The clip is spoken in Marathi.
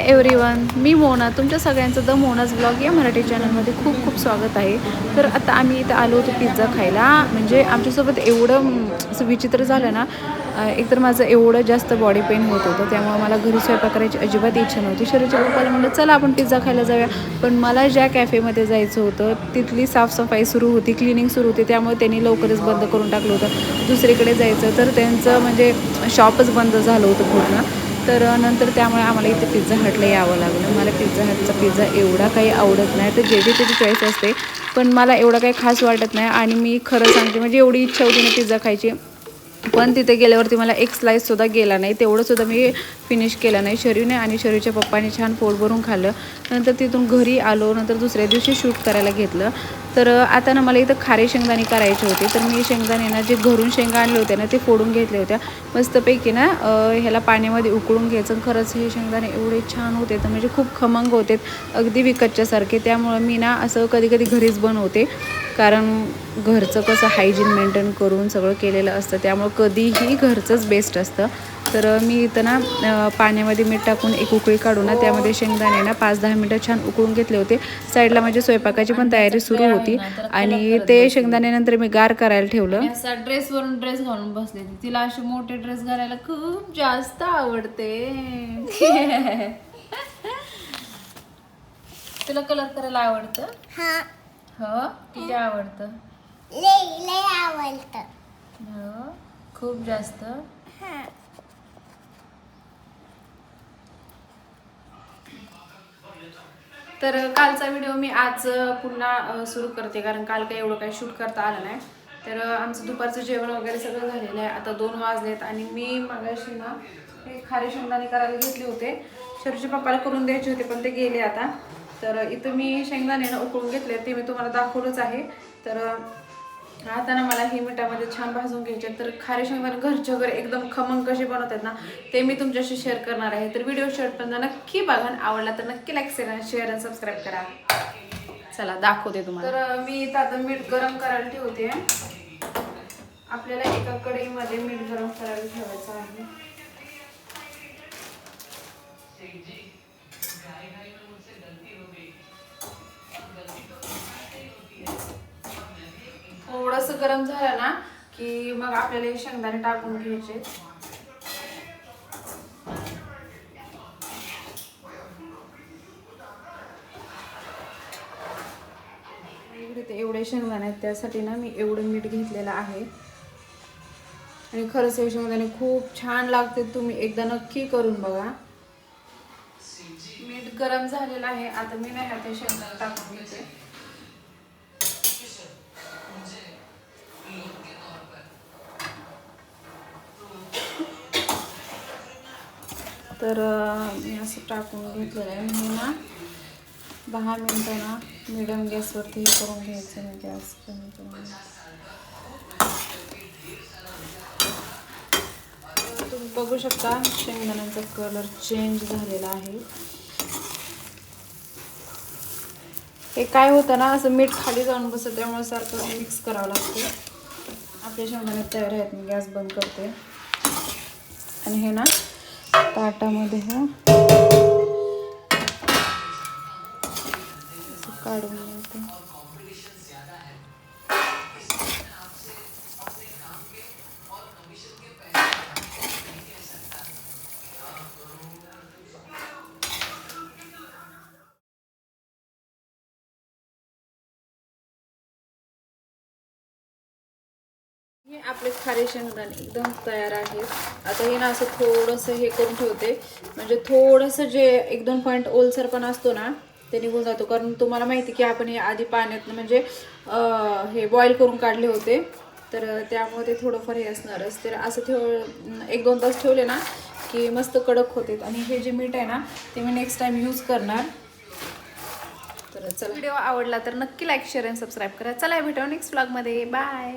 एव्हरीवन, मी मोना. तुमच्या सगळ्यांचं द मोनाज ब्लॉग या मराठी चॅनलमध्ये खूप खूप स्वागत आहे. तर आता आम्ही इथं आलो होतो पिझ्झा खायला. म्हणजे आमच्यासोबत एवढं असं विचित्र झालं ना, एकतर माझं एवढं जास्त बॉडी पेन होत होतं, त्यामुळे मला घरी स्वयंपाक करायची अजिबात इच्छा नव्हती. शरीरच्या पप्पाला म्हणलं चला आपण पिझ्झा खायला जाऊया, पण मला ज्या कॅफेमध्ये जायचं होतं तिथली साफसफाई सुरू होती, क्लिनिंग सुरू होती, त्यामुळे त्यांनी लवकरच बंद करून टाकलं होतं. दुसरीकडे जायचं तर त्यांचं म्हणजे शॉपच बंद झालं होतं पूर्ण. तर नंतर त्यामुळे आम्हाला इथे पिझ्झा हटला यावं लागलं. मला पिझ्झा हटचा पिझ्झा एवढा काही आवडत नाही, तर जे त्याची चॉईस असते, पण मला एवढा काही खास वाटत नाही. आणि मी खरं सांगते, म्हणजे एवढी इच्छा होती ना पिझ्झा खायची, पण तिथे गेल्यावरती मला एक स्लाईससुद्धा गेला नाही. तेवढंसुद्धा मी फिनिश केलं नाही. शरीने आणि शरीरच्या पप्पाने छान पोट भरून खाल्लं. नंतर तिथून घरी आलो. नंतर दुसऱ्या दिवशी शूट करायला घेतलं. तर आता ना मला इथं खारे शेंगदाणे करायचे होते, तर मी शेंगदाणे ना जे घरून शेंगा आणले होते ना ते फोडून घेतले होत्या मस्तपैकी ना. ह्याला पाण्यामध्ये उकळून घ्यायचं. खरंच हे शेंगदाणे एवढे छान होते, तर म्हणजे खूप खमंग होते, अगदी विकतच्यासारखे. त्यामुळं मी ना असं कधी कधी घरीच बनवते, कारण घरचं कसं हायजीन मेंटेन करून सगळं केलेलं असतं, त्यामुळं कधीही घरचंच बेस्ट असतं. तर मी इथं ना पाण्यामध्ये मीठ टाकून एक उकळी काढून ना त्यामध्ये शेंगदाणे ना 5-10 मिनटं छान उकळून घेतले होते. साईडला माझी स्वयंपाकाची पण तयारी सुरू होती आणि ते शेंगदाणे नंतर मी गार करायला ठेवलं. असा ड्रेसवरून ड्रेस घालून बसले. तिला असे मोठे ड्रेस घालायला खूप जास्त आवडते. तुला कलर करायला आवडतं? हो. किती आवडतं? लय आवडतं. हो, खूप जास्त. तर कालचा व्हिडिओ मी आज पुन्हा सुरू करते, कारण काल काही एवढं काही शूट करता आलं नाही. तर आमचं दुपारचं जेवण वगैरे सगळं झालेलं आहे. आता 2 वाजलेत आणि मी मागाशी ना हे खारे शेंगदाणे करायला घेतले होते. शरीरच्या पप्पाला करून द्यायचे होते, पण ते गेले आता. तर इथं मी शेंगदाणे ना उकळून घेतले, ते मी तुम्हाला दाखवलंच आहे. तर आता ना मला हे मिठामध्ये छान भाजून घ्यायचे. तर खारे शेंगदाणे घरचे वगैरे एकदम खमंग कसे बनवतात ना, ते मी तुमच्याशी शेअर करणार आहे. तर व्हिडिओ शेअरपर्यंत नक्की बघा. आवडला तर नक्की लाईक शेअर आणि सबस्क्राईब करा. चला दाखवते तुम्हाला. तर मी इथं आता मीठ गरम करायला ठेवते. आपल्याला एका कढईमध्ये मीठ गरम करायला ठेवायचं आहे. थोडंसं गरम झालं ना की मग आपल्याला हे शेंगदाणे टाकून घ्यायचे. इकडे एवढे शेंगदाणे आहेत, त्यासाठी ना मी एवढं मीठ घेतलेलं आहे. आणि खरंच हे शेंगदाणे खूप छान लागते, तुम्ही एकदा नक्की करून बघा. मीठ गरम झालेलं आहे. आता मी नाही ते शेंगदाणे टाकून घेते. तर मी असं टाकून घेतलेलं आहे. मी ना 10 मिनटं ना मिडियम गॅसवरती हे करून घ्यायचं. मी गॅस कमी करून. तुम्ही बघू शकता शेंगदाण्यांचा कलर चेंज झालेला आहे. हे काय होतं ना, असं मीठ खाली जाऊन बसतं, त्यामुळे सारखं मिक्स करावं लागतं. आपले शेंगदाणे तयार आहेत. मी गॅस बंद करते आणि हे ना ताटामध्ये काढून घेते. हे आपले खारे शेंगदाणे एकदम तयार आहेत. आता हे ना असं थोडंसं हे करून ठेवते, म्हणजे थोडंसं जे 1-2 पॉईंट ओलसरपणा असतो ना ते निघून जातो. कारण तुम्हाला माहिती की आपण हे आधी पाण्यात म्हणजे हे बॉईल करून काढले होते, तर त्यामुळे ते थोडंफार हे असणारच. तर असं 1-2 तास ठेवले ना की मस्त कडक होते. आणि हे जे मीठ आहे ना ते मी नेक्स्ट टाइम यूज करणार. तर चला, व्हिडिओ आवडला तर नक्की लाईक शेअर आणि सबस्क्राईब करा. चला भेटू नेक्स्ट व्लॉगमध्ये. बाय.